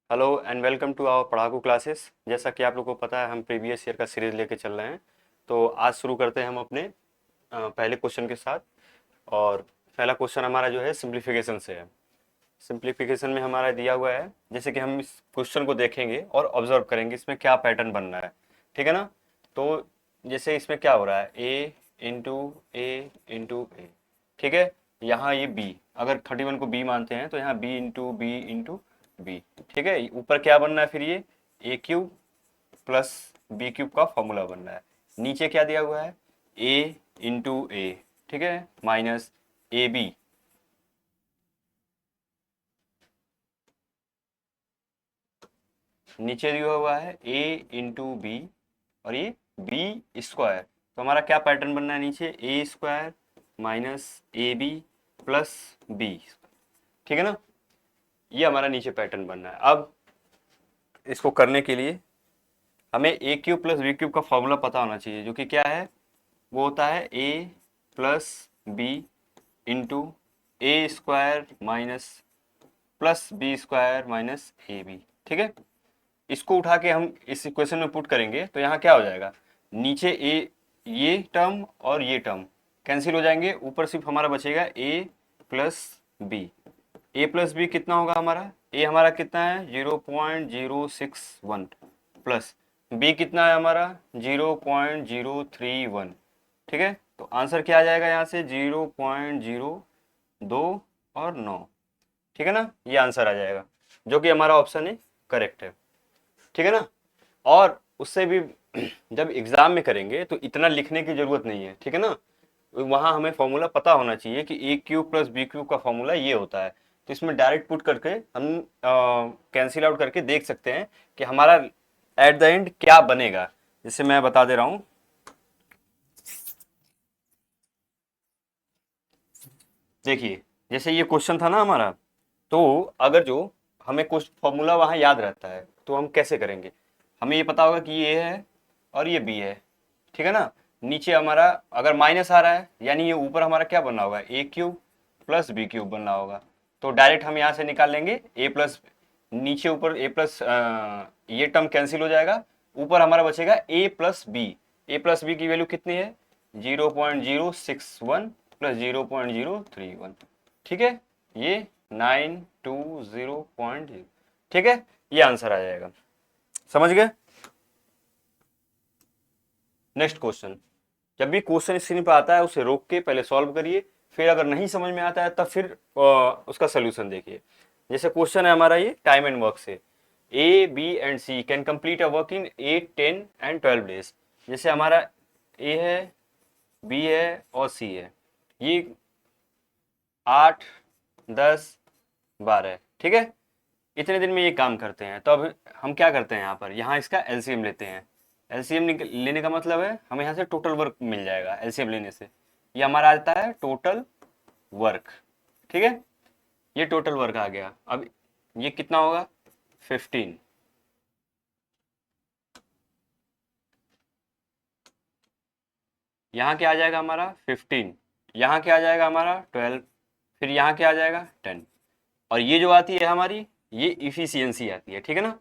Hello and welcome to our Padhaku classes. जैसा कि आप लोगों को पता है, हम प्रीवियस ईयर का सीरीज लेके चल रहे हैं। तो आज शुरू करते हैं हम अपने पहले क्वेश्चन के साथ। और पहला क्वेश्चन हमारा जो है सिंप्लीफिकेशन से है। सिंप्लीफिकेशन में हमारा दिया हुआ है, जैसे कि हम इस क्वेश्चन को देखेंगे और ऑब्जर्व करेंगे इसमें क्या पैटर्न बन रहा है। ठीक है ना। तो जैसे इसमें क्या हो रहा है, ए इंटू ए। ठीक है। यहाँ ये बी, अगर 31 को बी मानते हैं तो यहाँ बी इंटू बी। ठीक है। ऊपर क्या बनना है फिर, ये ए क्यूब प्लस बी क्यूब का फॉर्मूला बन रहा है। नीचे क्या दिया हुआ है, ए। ठीक है, माइनस ए बी। नीचे दिया हुआ है a इंटू बी, और ये बी स्क्वायर। तो हमारा क्या पैटर्न बनना है, नीचे A square minus A B plus B. ठीक है ना। ये हमारा नीचे पैटर्न बनना है। अब इसको करने के लिए हमें ए क्यूब प्लस बी क्यूब का फॉर्मूला पता होना चाहिए, जो कि क्या है, वो होता है A plus B into A square minus plus B square minus A B. ठीक है। इसको उठा के हम इस इक्वेशन में पुट करेंगे तो यहाँ क्या हो जाएगा, नीचे ए, ये टर्म और ये टर्म कैंसिल हो जाएंगे, ऊपर सिर्फ हमारा बचेगा ए प्लस बी। ए प्लस बी कितना होगा हमारा, ए हमारा कितना है 0.061 प्लस बी कितना है हमारा 0.031। ठीक है। तो आंसर क्या आ जाएगा यहाँ से 0.02 और 9। ठीक है ना। ये आंसर आ जाएगा, जो कि हमारा ऑप्शन है करेक्ट है। ठीक है ना। और उससे भी जब एग्जाम में करेंगे तो इतना लिखने की जरूरत नहीं है। ठीक है ना। वहां हमें फॉर्मूला पता होना चाहिए कि ए क्यूब प्लस बी क्यूब का फॉर्मूला ये होता है। तो इसमें डायरेक्ट पुट करके हम कैंसिल आउट करके देख सकते हैं कि हमारा एट द एंड क्या बनेगा। जैसे मैं बता दे रहा हूं, देखिए जैसे ये क्वेश्चन था ना हमारा, तो अगर जो हमें कुछ फॉर्मूला वहां याद रहता है तो हम कैसे करेंगे, हमें ये पता होगा कि ये है और ये बी है। ठीक है ना। नीचे हमारा अगर माइनस आ रहा है, यानी ये ऊपर हमारा क्या बनना होगा, ए क्यूब प्लस बी क्यूब बनना होगा। तो डायरेक्ट हम यहाँ से निकाल लेंगे ए प्लस, नीचे ऊपर ए प्लस, ये टर्म कैंसिल हो जाएगा, ऊपर हमारा बचेगा ए प्लस बी। ए प्लस बी की वैल्यू कितनी है 0.061 प्लस 0.031। ठीक है। ये 920.0। ठीक है। ये आंसर आ जाएगा। समझ गए। Next question. जब भी क्वेश्चन स्क्रीन पर आता है उसे रोक के पहले सॉल्व करिए, फिर अगर नहीं समझ में आता है तब फिर उसका सोल्यूशन देखिए। जैसे क्वेश्चन है हमारा ये टाइम एंड वर्क से, A B and C can complete a work in 8 10 and 12 days. जैसे हमारा ए है, बी है और सी है, ये 8 10 12। ठीक है। इतने दिन में ये काम करते हैं। तो अब हम क्या करते हैं, यहाँ पर यहाँ इसका एलसीएम लेते हैं। एलसीएम लेने का मतलब है हमें यहाँ से टोटल वर्क मिल जाएगा एलसीएम लेने से। ये हमारा आता है टोटल वर्क। ठीक है। ये टोटल वर्क आ गया। अब ये कितना होगा 15। यहाँ क्या आ जाएगा हमारा 15, यहाँ क्या आ जाएगा हमारा 12, फिर यहाँ क्या आ जाएगा 10। और ये जो आती है हमारी, ये इफिशियंसी आती है। ठीक है ना।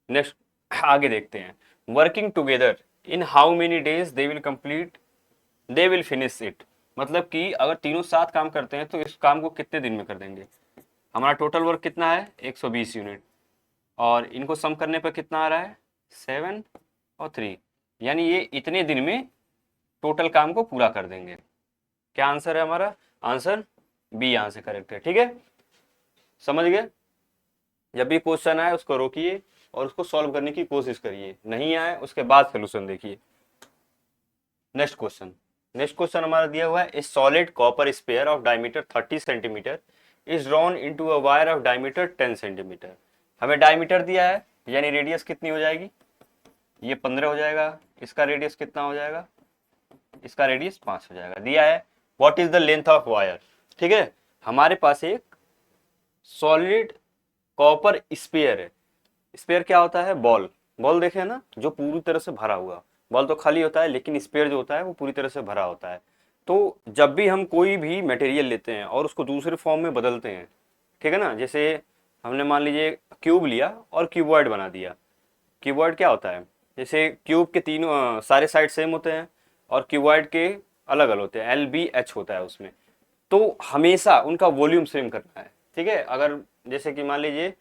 नेक्स्ट आगे देखते हैं, working together in how many days they will complete, they will finish it. मतलब कि अगर तीनों साथ काम करते हैं तो इस काम को कितने दिन में कर देंगे। हमारा टोटल वर्क कितना है 120 यूनिट, और इनको सम करने पर कितना आ रहा है 7 और 3, यानी ये इतने दिन में टोटल काम को पूरा कर देंगे। क्या आंसर है हमारा, आंसर बी यहाँ से करेक्ट है। ठीक है। समझ गए। जब भी क्वेश्चन आए उसको रोकिए और उसको सॉल्व करने की कोशिश करिए, नहीं आए उसके बाद सोल्यूशन देखिए। Next question. नेक्स्ट क्वेश्चन हमारा दिया हुआ है, ए solid copper sphere of diameter 30 centimetre is drawn into a wire of diameter 10 centimetre. हमें डायमीटर दिया है, यानी रेडियस कितनी हो जाएगी, ये 15 हो जाएगा। इसका रेडियस कितना हो जाएगा, इसका रेडियस 5 हो जाएगा। दिया है what is the length of wire. ठीक है। हमारे पास एक सॉलिड कॉपर स्पेयर है। स्पेयर क्या होता है, बॉल। बॉल देखे ना, जो पूरी तरह से भरा हुआ, बॉल तो खाली होता है लेकिन स्पेयर जो होता है वो पूरी तरह से भरा होता है। तो जब भी हम कोई भी मटेरियल लेते हैं और उसको दूसरे फॉर्म में बदलते हैं, ठीक है ना, जैसे हमने मान लीजिए क्यूब लिया और क्यूबॉइड बना दिया। क्यूबॉइड क्या होता है, जैसे क्यूब के तीनों सारे साइड सेम होते हैं और क्यूबॉइड के अलग अलग होते हैं, LBH होता है उसमें। तो हमेशा उनका वॉल्यूम सेम करना है, ठीक है। अगर जैसे कि मान लीजिए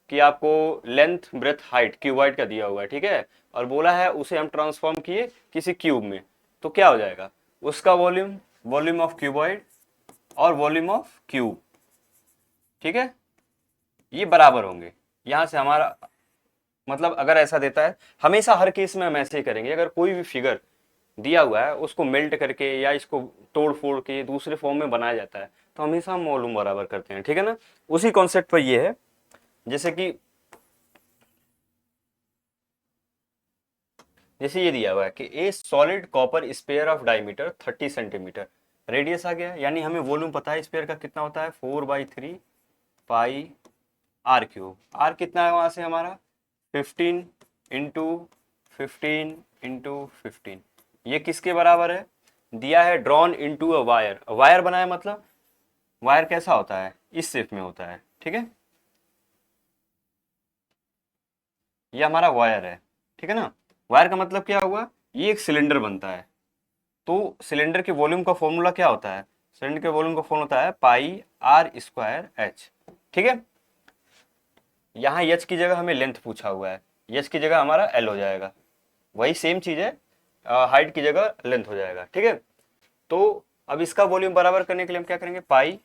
कि आपको लेंथ ब्रेथ हाइट क्यूबॉइड का दिया हुआ है, ठीक है, और बोला है उसे हम ट्रांसफॉर्म किए किसी क्यूब में, तो क्या हो जाएगा, उसका वॉल्यूम, वॉल्यूम ऑफ क्यूबॉइड और वॉल्यूम ऑफ क्यूब, ठीक है, ये बराबर होंगे। यहां से हमारा मतलब अगर ऐसा देता है, हमेशा हर केस में हम ऐसे ही करेंगे। अगर कोई भी फिगर दिया हुआ है उसको मेल्ट करके या इसको तोड़ फोड़ के दूसरे फॉर्म में बनाया जाता है, तो हमेशा हम वॉल्यूम बराबर करते हैं, ठीक है ना। उसी कॉन्सेप्ट पर ये है, जैसे कि जैसे ये दिया हुआ है कि a solid copper sphere of diameter 30 centimetre, radius आ गया, यानी हमें वॉल्यूम पता है स्पेयर का कितना होता है, 4/3 पाई आर क्यूब। आर कितना है वहां से हमारा 15 इंटू 15 ये किसके बराबर है, दिया है drawn into a wire. Wire बनाया मतलब वायर कैसा होता है, इस शेप में होता है, ठीक है, ये हमारा वायर है, ठीक है ना। वायर का मतलब क्या हुआ, ये एक सिलेंडर बनता है। तो सिलेंडर के वॉल्यूम का फॉर्मूला क्या होता है, सिलेंडर के वॉल्यूम का फॉर्मूला होता है पाई आर स्क्वायर एच, ठीक है। यहाँ एच की जगह हमें लेंथ पूछा हुआ है, एच की जगह हमारा एल हो जाएगा, वही सेम चीज है, हाइट की जगह लेंथ हो जाएगा, ठीक है। तो अब इसका वॉल्यूम बराबर करने के लिए हम क्या करेंगे, पाई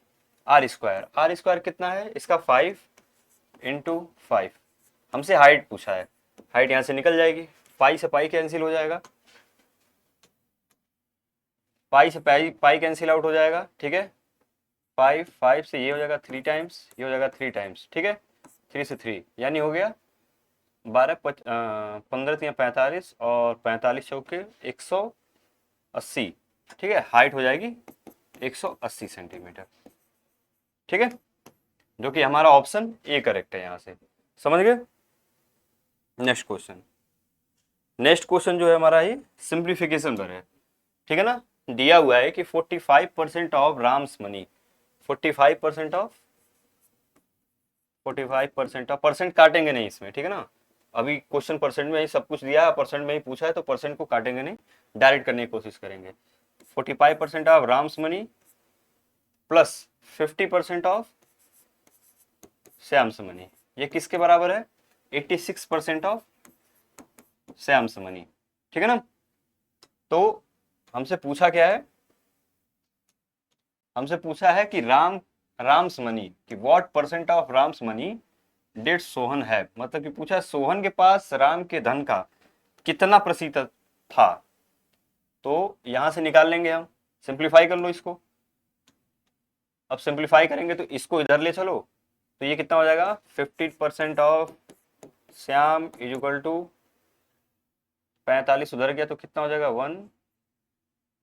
आर स्क्वायर कितना है इसका 5 × 5, हमसे हाइट पूछा है, हाइट यहाँ से निकल जाएगी, पाई से पाई कैंसिल हो जाएगा, पाई से पाई पाई कैंसिल आउट हो जाएगा, ठीक है। 5 से ये हो जाएगा 3 टाइम्स, ये हो जाएगा 3 टाइम्स, ठीक है, 3 से 3 यानी हो गया 15×3 = 45 और 45 × 180, ठीक है, हाइट हो जाएगी 180 सेंटीमीटर, ठीक है, जो कि हमारा ऑप्शन ए करेक्ट है, यहाँ से समझ गए। नेक्स्ट क्वेश्चन, नेक्स्ट क्वेश्चन जो है हमारा ये सिंप्लीफिकेशन पर है, ठीक है ना। दिया हुआ है कि 45% of Ram's money, 45% of 45% of, percent काटेंगे नहीं इसमें, ठीक है ना। अभी क्वेश्चन परसेंट में ही सब कुछ दिया है, परसेंट में ही पूछा है, तो परसेंट को काटेंगे नहीं, डायरेक्ट करने की कोशिश करेंगे। 45% of Ram's money plus 50% of Shyam's money, ये किसके बराबर है, 86% ऑफ श्याम्स मनी, ठीक है ना। तो हमसे पूछा क्या है, हमसे पूछा है कि राम्स मनी कि what percent of Ram's money did Sohan have, मतलब कि पूछा सोहन के पास राम के धन का कितना प्रतिशत था। तो यहां से निकाल लेंगे हम, सिंप्लीफाई कर लो इसको। अब सिंप्लीफाई करेंगे तो इसको इधर ले चलो, तो ये कितना हो जाएगा, 50% of Shyam is equal to 45 उधर गया तो कितना हो जाएगा 1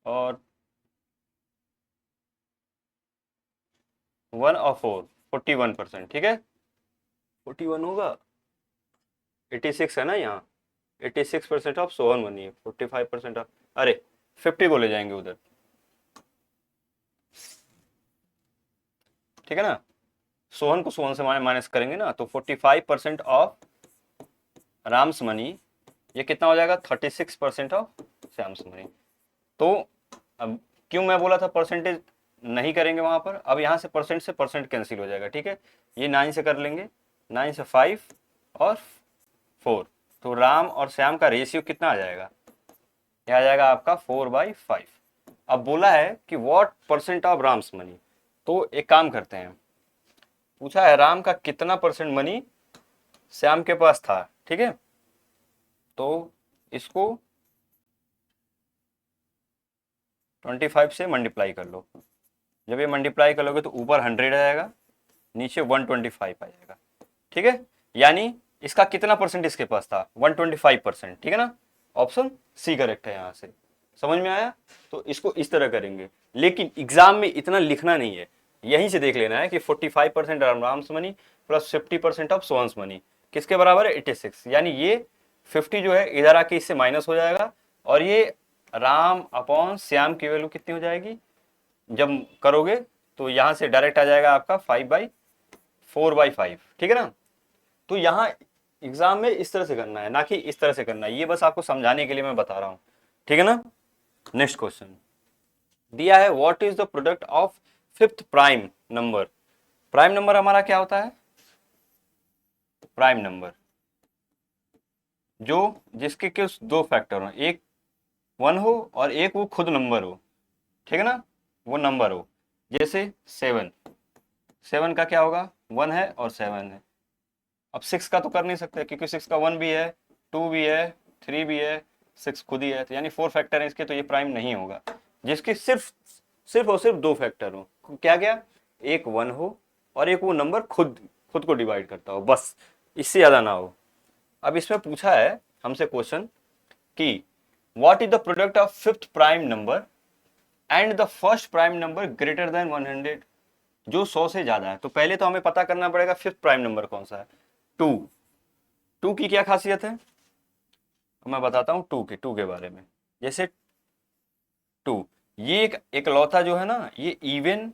और 1 और 4 41%, ठीक है, 41 होगा, 86 है ना यहाँ, 86% ऑफ सोहन मनी है, 45% ऑफ, अरे 50 को ले जाएंगे उधर, ठीक है ना, सोहन को सोहन से माइनस करेंगे ना, तो 45% ऑफ राम्स मनी, ये कितना हो जाएगा 36% ऑफ श्याम्स मनी। तो अब क्यों मैं बोला था परसेंटेज नहीं करेंगे वहां पर, अब यहाँ से परसेंट कैंसिल हो जाएगा, ठीक है, ये 9 से कर लेंगे, 9 से 5 और 4, तो राम और श्याम का रेशियो कितना आ जाएगा, यह आ जाएगा आपका 4/5। अब बोला है कि what percent of Ram's money, तो एक काम करते हैं, पूछा है राम का कितना परसेंट मनी श्याम के पास था, ठीक है, तो इसको 25 से मल्टीप्लाई कर लो, जब ये मल्टीप्लाई कर लोगे तो ऊपर 100 आ जाएगा, नीचे 125 आ जाएगा, ठीक है, यानी इसका कितना परसेंट इसके पास था 125%, ठीक है ना, ऑप्शन सी करेक्ट है यहाँ से, समझ में आया। तो इसको इस तरह करेंगे, लेकिन एग्जाम में इतना लिखना नहीं है, यहीं से देख लेना है कि 45% Ram's money plus 50% of Sohan's money किसके बराबर है 86, यानी ये 50 जो है इधर आके इससे माइनस हो जाएगा, और ये राम अपॉन श्याम की वैल्यू कितनी हो जाएगी जब करोगे, तो यहां से डायरेक्ट आ जाएगा आपका 4/5, ठीक है ना। तो यहाँ एग्जाम में इस तरह से करना है, ना कि इस तरह से करना है, ये बस आपको समझाने के लिए मैं बता रहा हूँ, ठीक है ना। नेक्स्ट क्वेश्चन दिया है, what is the product of fifth prime number. Prime number हमारा क्या होता है, प्राइम नंबर जो जिसके कुछ दो फैक्टर हो, एक 1 हो और एक वो खुद नंबर हो, ठीक है ना, वो नंबर हो। जैसे 7, 7 का क्या होगा, 1 है और 7 है। अब 6 का तो कर नहीं सकते क्योंकि 6 का 1 भी है, 2 भी है, 3 भी है, 6 खुद ही है, तो यानी 4 फैक्टर है इसके, तो ये प्राइम नहीं होगा। जिसके सिर्फ सिर्फ और सिर्फ 2 फैक्टर हो, क्या क्या, एक 1 हो और एक वो नंबर खुद खुद को डिवाइड करता हो, बस, इससे ज्यादा ना हो। अब इसमें पूछा है हमसे क्वेश्चन कि what is the product of fifth prime number and the first prime number greater than 100, जो 100 से ज्यादा है। तो पहले तो हमें पता करना पड़ेगा फिफ्थ प्राइम नंबर कौन सा है, 2। 2 की क्या खासियत है, मैं बताता हूँ 2 के बारे में। जैसे 2, ये एक इकलौता जो है ना, ये इवन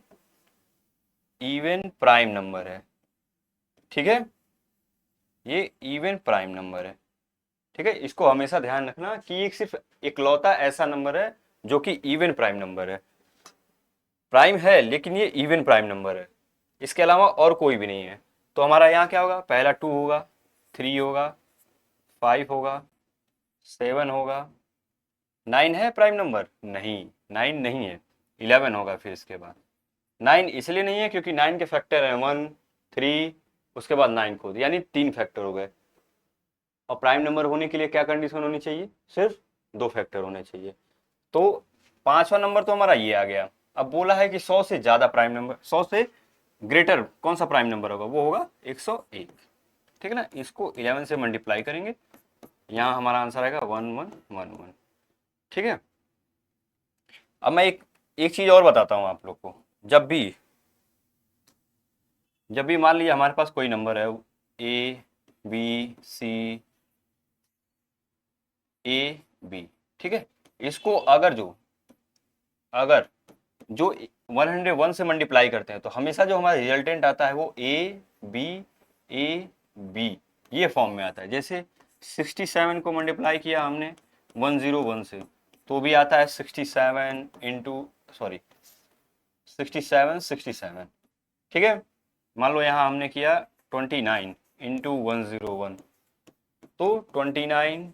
इवन प्राइम नंबर है, ठीक है, ये इवन प्राइम नंबर है, ठीक है। इसको हमेशा ध्यान रखना कि ये सिर्फ इकलौता ऐसा नंबर है जो कि इवन प्राइम नंबर है। प्राइम है लेकिन ये इवन प्राइम नंबर है, इसके अलावा और कोई भी नहीं है। तो हमारा यहाँ क्या होगा, पहला 2 होगा, 3 होगा, 5 होगा, 7 होगा। 9 है प्राइम नंबर, नहीं, 9 नहीं है। 11 होगा फिर इसके बाद। 9 इसलिए नहीं है क्योंकि 9 के फैक्टर है 1, 3, उसके बाद 9 खुद, यानी 3 फैक्टर हो गए। और प्राइम नंबर होने के लिए क्या कंडीशन होनी चाहिए, सिर्फ 2 फैक्टर होने चाहिए। तो पांचवा नंबर तो हमारा ये आ गया। अब बोला है कि 100 से ज्यादा प्राइम नंबर, 100 से ग्रेटर कौन सा प्राइम नंबर होगा, वो होगा 101, ठीक है ना। इसको 11 से मल्टीप्लाई करेंगे, यहाँ हमारा आंसर आएगा 1111, ठीक है। अब मैं एक एक चीज और बताता हूँ आप लोग को। जब भी मान लीजिए हमारे पास कोई नंबर है, A B C A B, ठीक है, इसको अगर जो 101 से मल्टीप्लाई करते हैं तो हमेशा जो हमारा रिजल्टेंट आता है वो ए बी ये फॉर्म में आता है। जैसे 67 को मल्टीप्लाई किया हमने 101 से, तो भी आता है 67 इंटू, सॉरी 67, ठीक है। मान लो यहाँ हमने किया 29 इंटू 101, तो 29,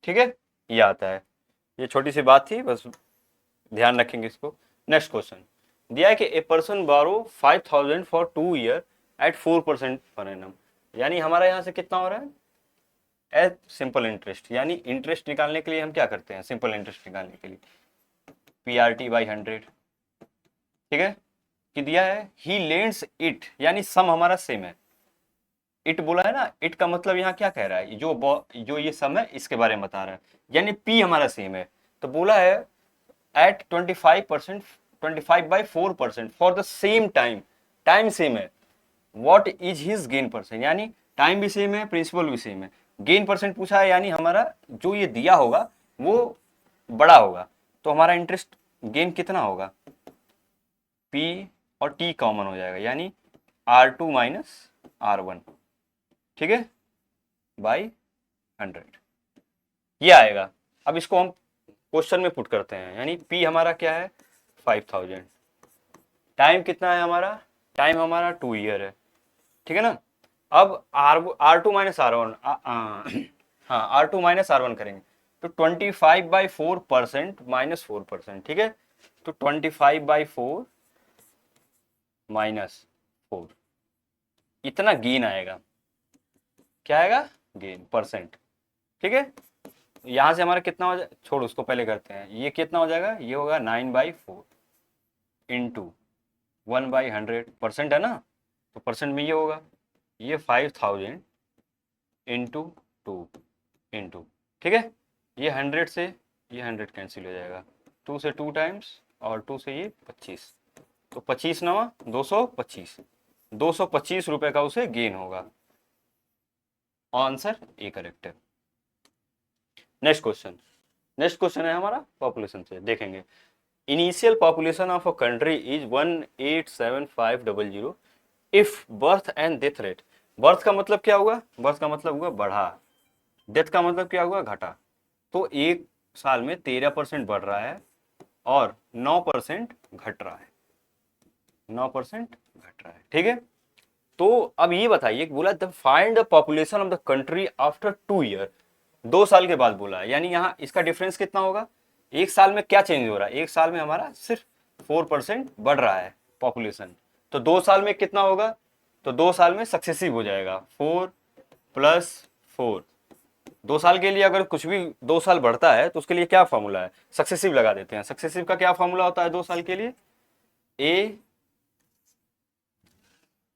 ठीक है, ये आता है। ये छोटी सी बात थी, बस ध्यान रखेंगे इसको। नेक्स्ट क्वेश्चन दिया है कि ए पर्सन बारो 5000 for 2 year eight 4% per annum, यानी हमारा यहाँ से कितना हो रहा है, एज सिंपल इंटरेस्ट। यानी इंटरेस्ट निकालने के लिए हम क्या करते हैं, सिंपल इंटरेस्ट निकालने के लिए PRT/100, ठीक है, कि दिया है ही लेंड्स इट, यानी सम हमारा सेम है। इट बोला है ना, इट का मतलब यहाँ क्या कह रहा है, जो ये सम है इसके बारे में बता रहा है, यानी P हमारा सेम है। तो बोला है at 25%, 25/4% for the same time, time same है, what is his gain percent, यानी टाइम भी सेम है, प्रिंसिपल भी सेम है, गेन परसेंट पूछा है, यानी हमारा जो ये दिया होगा वो बड़ा होगा। तो हमारा इंटरेस्ट गेन कितना होगा, P और T कॉमन हो जाएगा, यानी R2 माइनस R1, ठीक है, बाई 100, ये आएगा। अब इसको हम क्वेश्चन में पुट करते हैं, यानी P हमारा क्या है 5000, टाइम कितना है हमारा, टाइम हमारा 2 ईयर है, ठीक है ना। अब R2 माइनस R1, हाँ R2 माइनस R1 करेंगे, तो 25/4% माइनस 4%, ठीक है। तो 25/4 माइनस 4, इतना गेन आएगा, क्या आएगा, गेन परसेंट, ठीक है। यहां से हमारा कितना हो जाए, छोड़ उसको पहले करते हैं, ये कितना हो जाएगा, ये होगा 9/4 इंटू 1/100, परसेंट है ना, तो परसेंट में ये होगा, ये 5000 इंटू 2 इंटू, ठीक है। ये 100 से ये 100 कैंसिल हो जाएगा, 2 से 2 टाइम्स और 2 से ये 25, तो 25 नवा 225, 225 रुपए का उसे गेन होगा। आंसर ए करेक्ट है। नेक्स्ट क्वेश्चन है हमारा पॉपुलेशन से, देखेंगे initial population of a country is 187,500 if birth and death rate, birth का मतलब क्या हुआ, बर्थ का मतलब हुआ बढ़ा, डेथ का मतलब क्या हुआ घटा, तो एक साल में 13% बढ़ रहा है और 9% घट रहा है, 9% घट रहा है, ठीक है। तो अब ये बताइए, बोला the find the population of the country after 2 year, 2 साल के बाद बोला है, यानी यहाँ इसका डिफरेंस कितना होगा, एक साल में क्या चेंज हो रहा है, एक साल में हमारा सिर्फ 4% बढ़ रहा है पॉपुलेशन, तो 2 साल में कितना होगा, तो 2 साल में सक्सेसिव हो जाएगा 4+4, 2 साल के लिए अगर कुछ भी 2 साल बढ़ता है तो उसके लिए क्या फॉर्मूला है, सक्सेसिव लगा देते हैं, सक्सेसिव का क्या फॉर्मूला होता है 2 साल के लिए,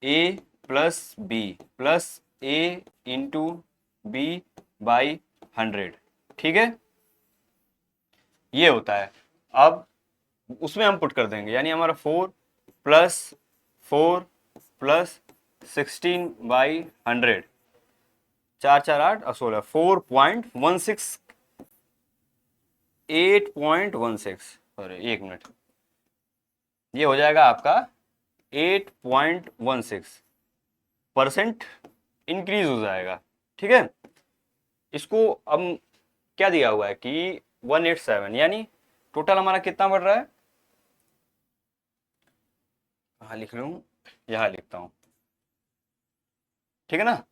A plus B plus A into B by 100, ठीक है, ये होता है। अब उसमें हम पुट कर देंगे, यानी हमारा 4+4+16/100, 4×4=8 और 16, 4.16, 8.16, सॉरी 1 मिनट, ये हो जाएगा आपका 8.16% इंक्रीज हो जाएगा, ठीक है। इसको अब क्या दिया हुआ है कि 187, यानी टोटल हमारा कितना बढ़ रहा है, कहाँ लिख लूँ, यहाँ लिखता हूँ, ठीक है ना।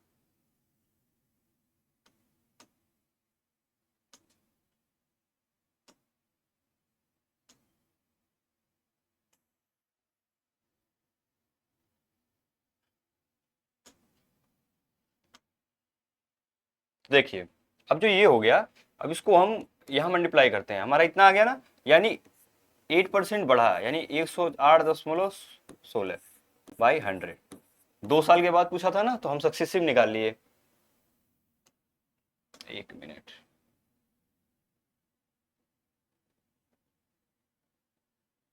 देखिए अब जो ये हो गया, अब इसको हम यहाँ मल्टीप्लाई करते हैं, हमारा इतना आ गया ना, यानी 8% बढ़ा, यानी 108.16/100, 2 साल के बाद पूछा था ना, तो हम सक्सेसिव निकाल लिए, 1 मिनट,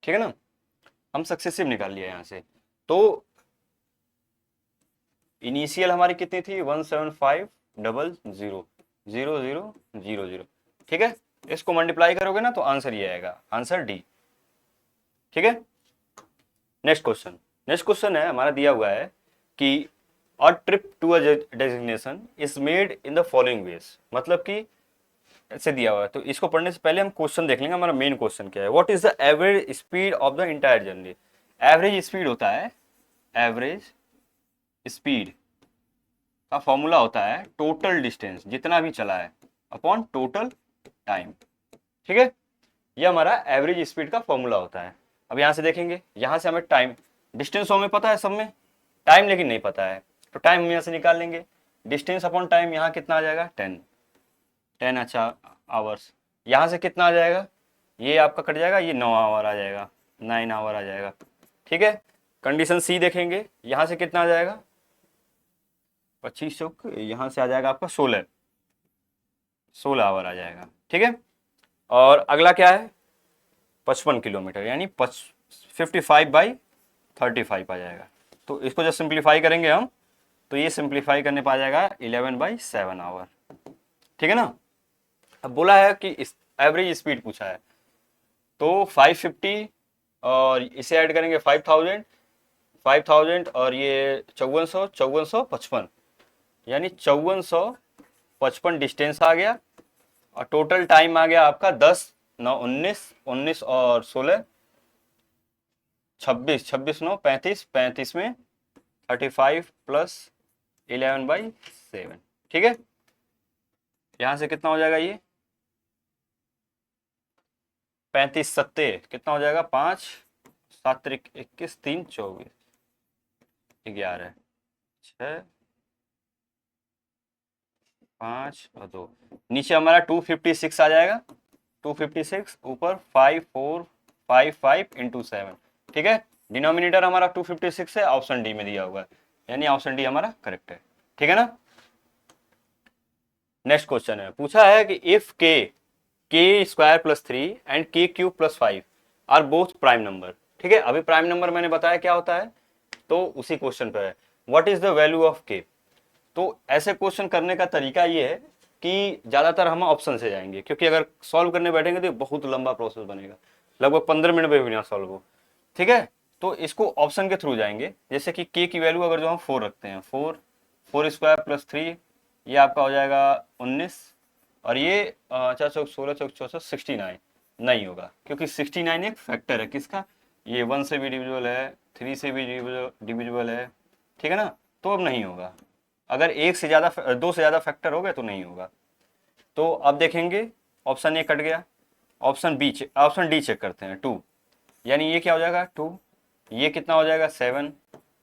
ठीक है ना, हम सक्सेसिव निकाल लिए यहाँ से। तो इनिशियल हमारी कितनी थी 175,000,000, ठीक है, इसको मल्टीप्लाई करोगे ना तो आंसर ये आएगा, आंसर डी, ठीक है। नेक्स्ट क्वेश्चन, नेक्स्ट क्वेश्चन है हमारा दिया हुआ है कि a trip to a designation is made in the following ways, मतलब कि ऐसे दिया हुआ है, तो इसको पढ़ने से पहले हम क्वेश्चन देख लेंगे, हमारा मेन क्वेश्चन क्या है, what is the average speed of the entire journey, average speed होता है, एवरेज स्पीड का फॉर्मूला होता है टोटल डिस्टेंस जितना भी चला है अपॉन टोटल टाइम, ठीक है, ये हमारा एवरेज स्पीड का फॉर्मूला होता है। अब यहाँ से देखेंगे, यहाँ से हमें टाइम, डिस्टेंस हमें पता है सब में, टाइम लेकिन नहीं पता है, तो टाइम हम यहाँ से निकाल लेंगे, डिस्टेंस अपॉन टाइम यहाँ कितना आ जाएगा 10, 10 अच्छा आवर्स, यहाँ से कितना आ जाएगा, ये आपका कट जाएगा, ये 9 आवर आ जाएगा, 9 आवर आ जाएगा, ठीक है। कंडीशन सी देखेंगे, यहाँ से कितना आ जाएगा 25 चौक, यहाँ से आ जाएगा आपका 16 आवर आ जाएगा, ठीक है। और अगला क्या है 55 किलोमीटर, यानी 55/35 आ जाएगा, तो इसको जब सिंप्लीफाई करेंगे हम, तो ये सिंप्लीफाई करने पा जाएगा 11/7 आवर, ठीक है ना। अब बोला है कि इस एवरेज स्पीड पूछा है, तो 550 और इसे ऐड करेंगे 5000, 5000 और ये 5455, यानी 5455 डिस्टेंस आ गया, और टोटल टाइम आ गया आपका 10, 9, 19, 19 और 16, 26, 26, 9, 35, 35 में 35 प्लस 11/7, ठीक है। यहां से कितना हो जाएगा, ये 35 सत्ते कितना हो जाएगा 5, 7 21, 3 24, 11, 6, 5 और 2, नीचे हमारा 256 आ जाएगा, 256 ऊपर 5455 इंटू 7, ठीक है। डिनोमिनेटर हमारा 256 है, ऑप्शन डी में दिया हुआ है, यानी ऑप्शन डी हमारा करेक्ट है, ठीक है ना। नेक्स्ट क्वेश्चन है, पूछा है कि if k² + 3 and k³ + 5 are both prime number, ठीक है। अभी प्राइम नंबर मैंने बताया क्या होता है, तो उसी क्वेश्चन पर है, what is the value of k। तो ऐसे क्वेश्चन करने का तरीका ये है कि ज्यादातर हम ऑप्शन से जाएंगे, क्योंकि अगर सॉल्व करने बैठेंगे तो बहुत लंबा प्रोसेस बनेगा, लगभग 15 मिनट में भी ना सॉल्व हो, ठीक है। तो इसको ऑप्शन के थ्रू जाएंगे, जैसे कि के की वैल्यू अगर जो हम 4 रखते हैं, 4 स्क्वायर प्लस 3, ये आपका हो जाएगा 19, और ये 4 चौक 16 चौक 64 69, नहीं होगा क्योंकि 69 एक फैक्टर है किसका, ये 1 से भी डिविजिबल है, 3 से भी डिविजिबल है, ठीक है ना, तो अब नहीं होगा। अगर एक से ज़्यादा, दो से ज़्यादा फैक्टर हो गए तो नहीं होगा। तो अब देखेंगे ऑप्शन ए कट गया, ऑप्शन डी चेक करते हैं, 2, यानी ये क्या हो जाएगा 2, ये कितना हो जाएगा 7,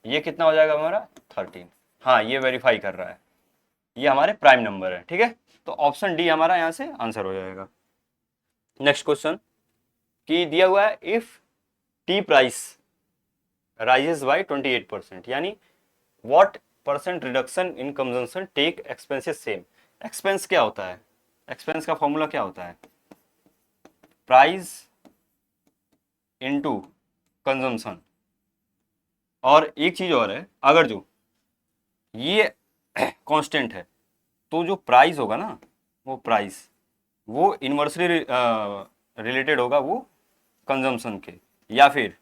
ये कितना हो जाएगा हमारा 13। हाँ, ये वेरीफाई कर रहा है, ये हमारे प्राइम नंबर है, ठीक है। तो ऑप्शन डी हमारा यहाँ से आंसर हो जाएगा। नेक्स्ट क्वेश्चन कि दिया हुआ है if tea price rises by 28%, यानी what percent reduction in consumption take expenses same. Expense क्या होता है, एक्सपेंस का फॉर्मूला क्या होता है, प्राइस इनटू कंजम्पशन। और एक चीज और है, अगर जो ये कांस्टेंट है तो जो प्राइस होगा ना, वो प्राइस वो इन्वर्सली रिलेटेड होगा वो कंजम्पशन के, या फिर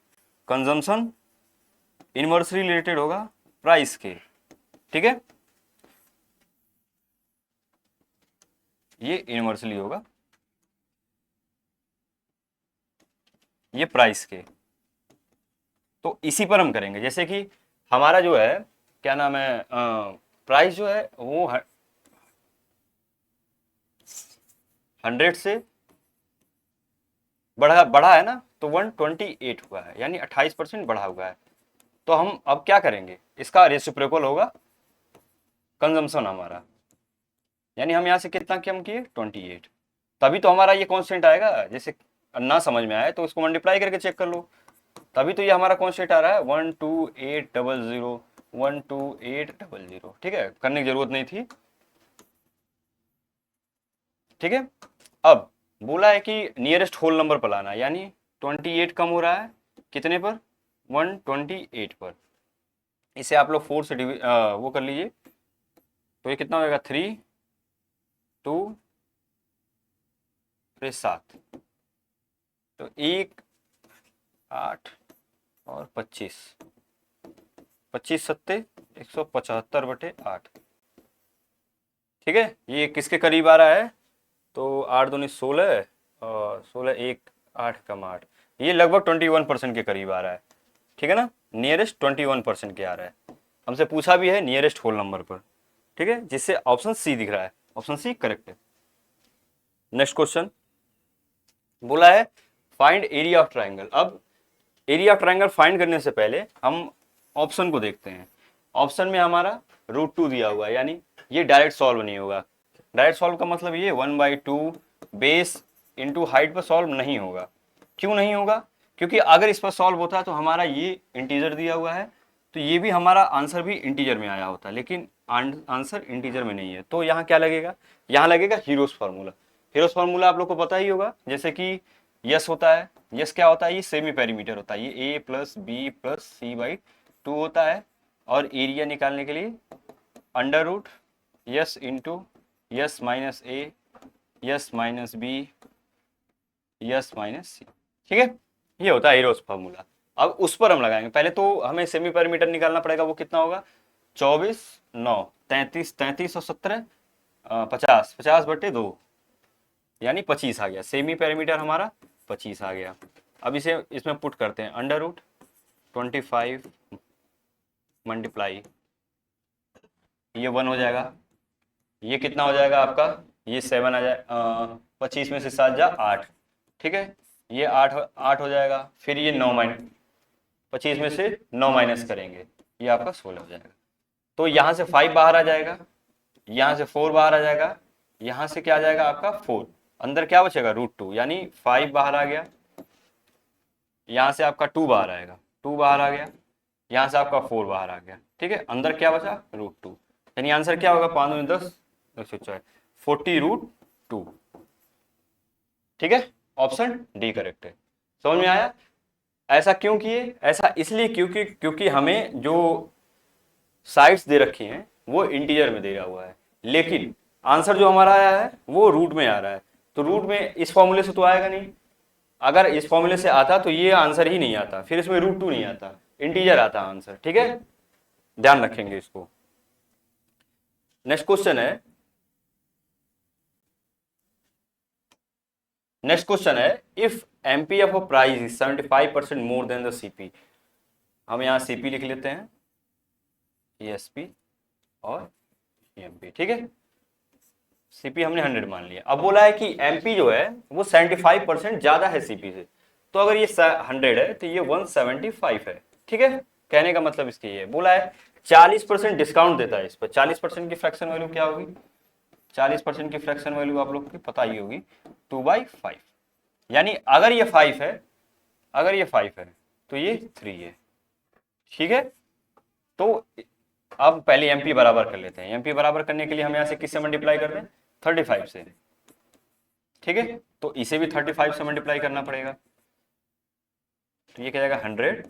कंजम्पशन इन्वर्सली रिलेटेड होगा प्राइस के, ठीक है। ये इन्वर्सली होगा, ये प्राइस के। तो इसी पर हम करेंगे, जैसे कि हमारा जो है क्या नाम है, प्राइस जो है वो 100 से बढ़ा है ना, तो 128 हुआ है, यानी 28% बढ़ा हुआ है। तो हम अब क्या करेंगे, इसका रेसिप्रोकल होगा कंजम्पशन हमारा, यानी हम यहाँ से कितना कम किए 28, तभी तो हमारा ये कांस्टेंट आएगा। जैसे ना समझ में आए तो उसको मल्टीप्लाई करके चेक कर लो, तभी तो ये हमारा कांस्टेंट आ रहा है 12800, 12800, ठीक है, करने की जरूरत नहीं थी, ठीक है। अब बोला है कि नियरेस्ट होल नंबर पर लाना, यानी 28 कम हो रहा है कितने पर, 128 पर। इसे आप लोग 4 से वो कर लीजिए, तो ये कितना हो जाएगा 3 2 फिर 7, तो 1 8 और 25, 25 सत्ते 175/8, ठीक है। ये किसके करीब आ रहा है, तो 8 दूनी 16 और 16 1 8 कम 8, ये लगभग 21% के करीब आ रहा है, ठीक है ना, नियरेस्ट 21% के आ रहा है। हमसे पूछा भी है नियरेस्ट होल नंबर पर, ठीक है, जिससे ऑप्शन सी दिख रहा है, ऑप्शन सी करेक्ट है। नेक्स्ट क्वेश्चन बोला है फाइंड एरिया ऑफ ट्राइंगल। अब एरिया ऑफ ट्राइंगल फाइंड करने से पहले हम ऑप्शन को देखते हैं। ऑप्शन में हमारा √2 दिया हुआ है, यानी ये डायरेक्ट सॉल्व नहीं होगा। डायरेक्ट सॉल्व का मतलब ये 1/2 बेस इंटू हाइट पर सॉल्व नहीं होगा। क्यों नहीं होगा, क्योंकि अगर इस पर सॉल्व होता है तो हमारा ये इंटीजर दिया हुआ है, तो ये भी हमारा आंसर भी इंटीजर में आया होता है, लेकिन आंसर इंटीजर में नहीं है। तो यहाँ क्या लगेगा, यहाँ लगेगा हीरोस फार्मूला। हीरोस फार्मूला आप लोग को पता ही होगा, जैसे कि यस होता है, यस क्या होता है, ये सेमी पेरीमीटर होता है, ये a+b+c/2 होता है, और एरिया निकालने के लिए under root S into S minus A S minus B S minus C, ठीक है, ये होता है हीरोस फार्मूला। अब उस पर हम लगाएंगे, पहले तो हमें सेमी पेरीमीटर निकालना पड़ेगा, वो कितना होगा 24 9 33 33 और 17 50 50/2, यानी 25 आ गया, सेमी पेरीमीटर हमारा 25 आ गया। अब इसे इसमें पुट करते हैं, अंडर रूट 25 मल्टीप्लाई, ये 1 हो जाएगा, ये कितना हो जाएगा आपका, ये 7 आ जाए, 25 में से 7 जा 8, ठीक है, ये 8 हो जाएगा, फिर ये 9 25 में से 9 माइनस करेंगे, ये आपका 16 हो जाएगा। तो यहाँ से 5 बाहर आ जाएगा, यहाँ से 4 बाहर आ जाएगा, यहाँ से क्या आ जाएगा आपका 4, अंदर क्या बचेगा √2, यानी 5 बाहर आ गया, यहाँ से आपका 2 बाहर आएगा, 2 बाहर आ गया, यहाँ से आपका 4 बाहर आ गया, ठीक है, अंदर क्या बचा √2, यानी आंसर क्या होगा 5 में 10 104 40√2, ठीक है, ऑप्शन डी करेक्ट है। समझ में आया, ऐसा क्यों किए, ऐसा इसलिए क्योंकि हमें जो साइड्स दे रखी हैं वो इंटीजर में दिया हुआ है, लेकिन आंसर जो हमारा आया है वो रूट में आ रहा है, तो रूट में इस फॉर्मूले से तो आएगा नहीं, अगर इस फॉर्मूले से आता तो ये आंसर ही नहीं आता, फिर इसमें √2 नहीं आता, इंटीजर आता आंसर। ठीक है, ध्यान रखेंगे इसको। नेक्स्ट क्वेश्चन है, if MP of a price is 75% more than the CP. हम यहाँ सीपी लिख लेते हैं, एसपी और एमपी। ठीक है, सीपी हमने 100 मान लिया। अब बोला है कि एमपी जो है वो 75% ज्यादा है सीपी से, तो अगर ये 100 है तो ये 175 है। ठीक है, कहने का मतलब इसकी ये बोला है 40% डिस्काउंट देता है इस पर। 40% की फ्रैक्शन वैल्यू क्या होगी? 40% की फ्रैक्शन वैल्यू आप लोग को पता ही होगी, 2/5। यानी अगर ये 5 है, तो ये 3 है। ठीक है, तो अब पहले एमपी बराबर कर लेते हैं। एमपी बराबर करने के लिए हम यहाँ से किससे मल्टीप्लाई कर दें? 35 से। ठीक है, तो इसे भी 35 से मल्टीप्लाई करना पड़ेगा, तो ये क्या जाएगा 100,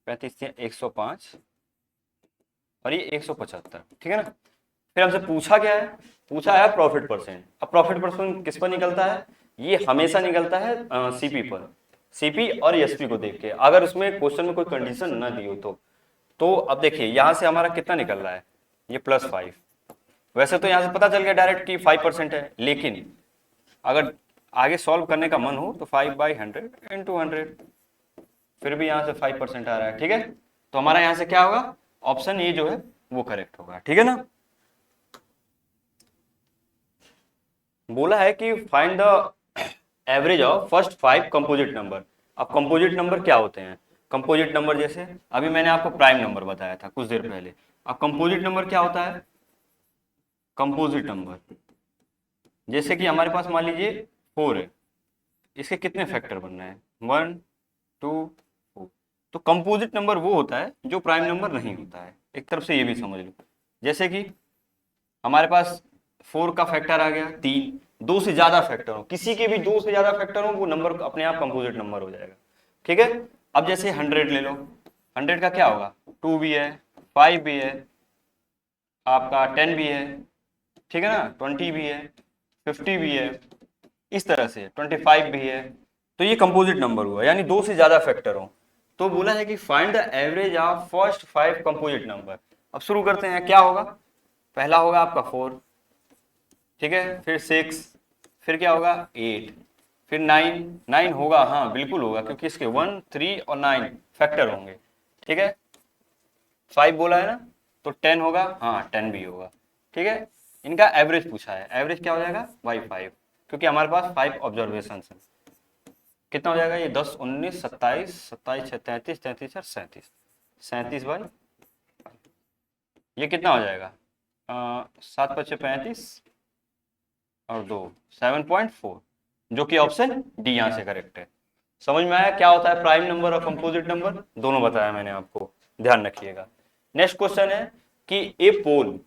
35 से 105 और ये 175। ठीक है ना। फिर हमसे पूछा क्या है? पूछा है प्रॉफिट परसेंट। अब प्रॉफिट परसेंट किस पर निकलता है? ये हमेशा निकलता है सीपी पर, सीपी और एसपी को देख के, अगर उसमें क्वेश्चन में कोई कंडीशन ना दी हो तो अब देखिए यहाँ से हमारा कितना निकल रहा है, ये +5। वैसे तो यहाँ से पता चल गया डायरेक्ट कि 5% है, लेकिन अगर आगे सॉल्व करने का मन हो तो 5/100 × 100, फिर भी यहाँ से 5% आ रहा है। ठीक है, तो हमारा यहाँ से क्या होगा? ऑप्शन ए जो है वो करेक्ट होगा। ठीक है ना। बोला है कि find the average of first 5 composite number. अब कंपोजिट नंबर क्या होते हैं? कंपोजिट नंबर जैसे अभी मैंने आपको प्राइम नंबर बताया था कुछ देर पहले। अब कंपोजिट नंबर क्या होता है? कंपोजिट नंबर जैसे कि हमारे पास मान लीजिए 4 है, इसके कितने फैक्टर बनना है? 1 2 4। तो कंपोजिट नंबर वो होता है जो प्राइम नंबर नहीं होता है, एक तरफ से ये भी समझ लो। जैसे कि हमारे पास 4 का फैक्टर आ गया 3, 2 से ज्यादा फैक्टर हो, किसी के भी 2 से ज्यादा फैक्टर हो, वो नंबर अपने आप कंपोजिट नंबर हो जाएगा। ठीक है, अब जैसे 100 ले लो, 100 का क्या होगा? 2 भी है, 5 भी है, आपका 10 भी है, ठीक है ना, 20 भी है, 50 भी है, इस तरह से 25 भी है। तो ये कंपोजिट नंबर हुआ, यानी 2 से ज्यादा फैक्टर हो। तो बोला है कि find the average of first 5 composite number. अब शुरू करते हैं, क्या होगा? पहला होगा आपका 4, ठीक है, फिर 6, फिर क्या होगा 8, फिर 9, 9 होगा, हाँ बिल्कुल होगा, क्योंकि इसके 1 3 और 9 फैक्टर होंगे। ठीक है, 5 बोला है ना, तो 10 होगा, हाँ 10 भी होगा। ठीक है, इनका एवरेज पूछा है, एवरेज क्या हो जाएगा? बाई 5, क्योंकि हमारे पास 5 ऑब्जर्वेशन है। कितना हो जाएगा ये? 10 19 27 27 33 33 और 37, 37/5। ये कितना हो जाएगा? 7 5 35 और 2, 7.4, जो कि ऑप्शन डी यहाँ से करेक्ट है। समझ में आया क्या होता है प्राइम नंबर और कंपोजिट नंबर? दोनों बताया मैंने आपको, ध्यान रखिएगा। नेक्स्ट क्वेश्चन है कि a pole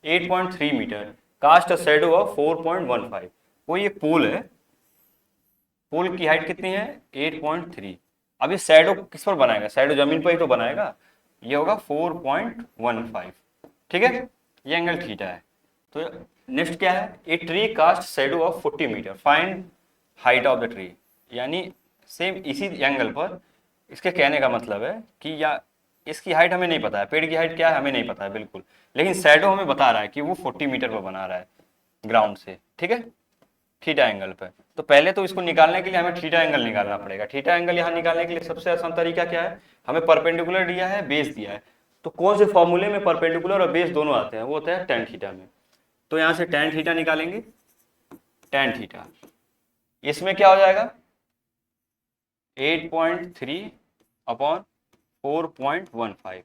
8.3 metre cast a shadow of 4.15। वो ये पोल है, पोल की हाइट कितनी है? 8.3। अब ये शैडो किस पर बनाएगा? शैडो जमीन पर ही तो बनाएगा, ये होगा 4.15। ठीक है, ये एंगल थीटा है। तो नेक्स्ट क्या है? A tree cast shadow of 40 metre, find height of the tree. यानी सेम इसी एंगल पर, इसके कहने का मतलब है कि या इसकी हाइट हमें नहीं पता है, पेड़ की हाइट क्या है हमें नहीं पता है बिल्कुल, लेकिन शैडो हमें बता रहा है कि वो 40 मीटर पर बना रहा है ग्राउंड से। ठीक है, थीटा एंगल पे। तो पहले तो इसको निकालने के लिए हमें थीटा एंगल निकालना पड़ेगा। थीटा एंगल यहाँ निकालने के लिए सबसे आसान तरीका क्या है? हमें परपेंडिकुलर दिया है, बेस दिया है, तो कौन से फॉर्मूले में परपेंडिकुलर और बेस दोनों आते हैं? वो होता है tan थीटा में। तो यहाँ से tan थीटा निकालेंगे, tan थीटा इसमें क्या हो जाएगा? 8.3 अपॉन 4.15।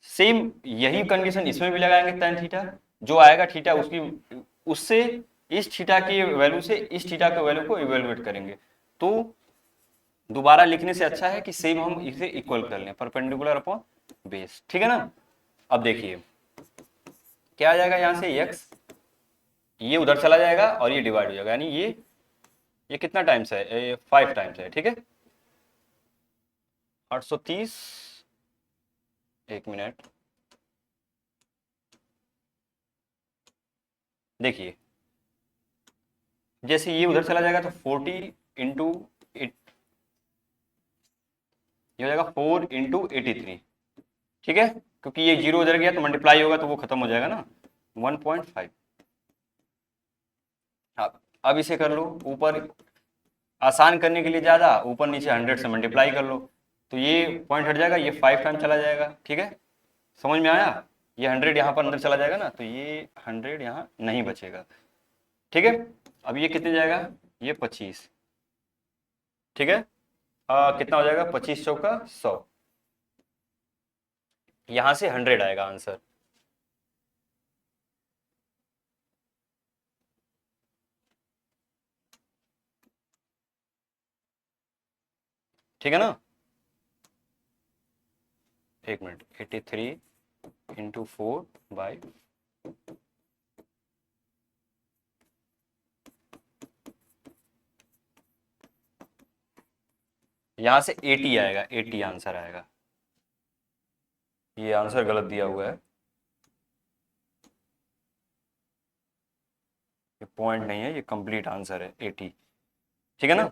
सेम यही कंडीशन इसमें भी लगाएंगे, tan थीटा जो आएगा थीटा उसकी, उससे इस थीटा की वैल्यू से इस थीटा के वैल्यू को इवेलुएट करेंगे। तो दोबारा लिखने से अच्छा है कि सेम हम इसे इक्वल कर लें, परपेंडिकुलर अपॉन बेस। ठीक है ना। अब देखिए क्या आ जाएगा, यहाँ से x, ये उधर चला जाएगा और ये डिवाइड हो जाएगा, यानी ये कितना टाइम्स है? 5 टाइम्स है। ठीक है, 830, एक मिनट देखिए, जैसे ये उधर चला जाएगा तो 40 इंटू ये हो जाएगा 4 इंटू 83, ठीक है, क्योंकि ये 0 उधर गया तो मल्टीप्लाई होगा तो वो खत्म हो जाएगा ना, 1.5। अब इसे कर लो, ऊपर आसान करने के लिए ज़्यादा, ऊपर नीचे 100 से मल्टीप्लाई कर लो, तो ये पॉइंट हट जाएगा, ये 5 टाइम चला जाएगा, ठीक है, समझ में आया। ये 100 यहाँ पर अंदर चला जाएगा ना, तो ये 100 यहाँ नहीं बचेगा, ठीक है। अब ये कितने जाएगा, ये 25, ठीक है। कितना हो जाएगा, 25 चौका 100, यहाँ से 100 आएगा आंसर, ठीक है ना। एक मिनट, 83 इंटू 4 बाई, यहाँ से 80 आएगा, 80 आंसर आएगा। ये आंसर गलत दिया हुआ है, ये पॉइंट नहीं है, ये कंप्लीट आंसर है 80, ठीक है ना।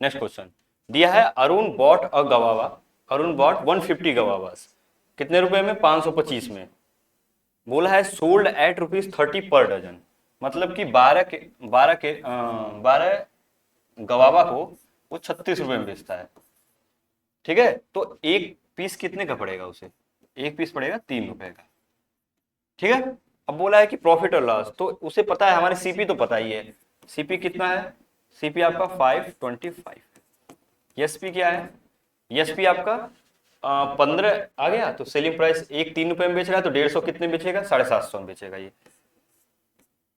नेक्स्ट क्वेश्चन दिया है, Arun bought a guava, Arun bought 150 guavas, कितने रुपए में, 525 में। बोला है सोल्ड एट ₹30 पर डजन, मतलब कि 12 गवावा को वो 36 रुपए में बेचता है, ठीक है। तो एक पीस कितने का पड़ेगा उसे, एक पीस पड़ेगा 3 रुपए का, ठीक है। अब बोला है कि प्रॉफिट और लॉस, तो उसे पता है, हमारे सीपी तो पता ही है, सीपी कितना है, सीपी आपका 525, एसपी क्या है, एसपी आपका 15 आ गया, तो सेलिंग प्राइस एक 3 रुपए में बेच रहा है, तो 150 कितने बेचेगा, 750 में बेचेगा। ये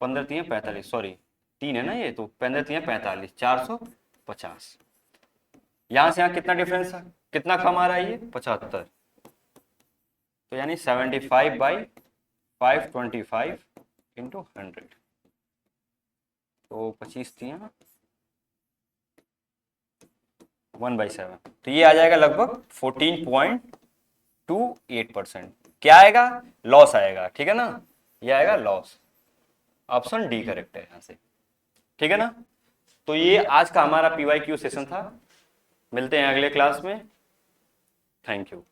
15 3 45, सॉरी 3 है ना ये, तो 15 3 45, 450। यहाँ से यहाँ कितना डिफरेंस है, कितना कम आ रहा है, ये 75, तो यानी 75/525 इंटू 100, तो 25 3 1/7, तो ये आ जाएगा लगभग 14.28%। क्या आएगा, लॉस आएगा, ठीक है ना, ये आएगा लॉस, ऑप्शन डी करेक्ट है यहाँ से, ठीक है ना। तो ये आज का हमारा PYQ सेशन था, मिलते हैं अगले क्लास में, थैंक यू।